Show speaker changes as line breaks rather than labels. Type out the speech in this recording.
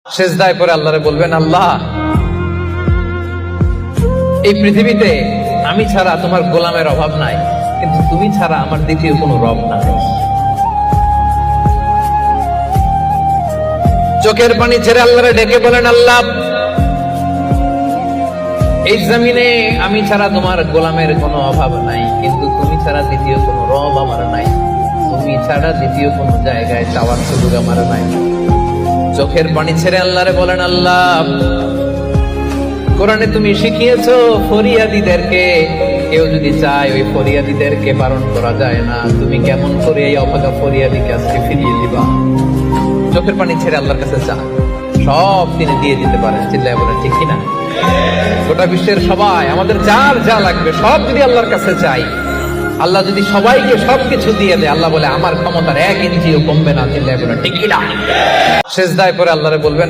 সেজদায় পরে আল্লাহরে বলবেন, আল্লাহ, এই পৃথিবীতে আমি ছাড়া তোমার গোলামের অভাব নাই, কিন্তু তুমি ছাড়া আমার দ্বিতীয় কোনো রব নাই। চোখের পানি ছেড়ে আল্লাহরে ডেকে বলেন, আল্লাহ, এই জমিনে আমি ছাড়া তোমার গোলামের কোনো অভাব নাই, কিন্তু তুমি ছাড়া দ্বিতীয় কোনো রব আমার নাই, তুমি ছাড়া দ্বিতীয় কোনো জায়গায় চাওয়ার সুযোগ আমার নাই। চোখের পানি ছেড়ে আল্লাহরে বলেন, আল্লাহ, কোরআনে তুমি শিখিয়েছো ফরিয়াদীদেরকে কেউ যদি চায় ওই ফরিয়াদীদেরকে বারণ করা যায় না, তুমি কেমন করে এই অভাগা ফরিয়াদীকে আজকে ফিরিয়ে দিবা? চোখের পানি ছেড়ে আল্লাহর কাছে চা, সব তিনি দিয়ে দিতে পারেন। চিল্লায় বলেন ঠিক কিনা? গোটা বিশ্বের সবাই আমাদের যার যা লাগবে সব যদি আল্লাহর কাছে চাই, আল্লাহ যদি সবাইকে সবকিছু দিয়ে দেয়, আল্লাহ বলে আমার ক্ষমতার 1 ইঞ্চিও কমবে না। চিল্লায় বলেন ঠিক কিনা? সেজদায় পরে আল্লাহরে বলবেন,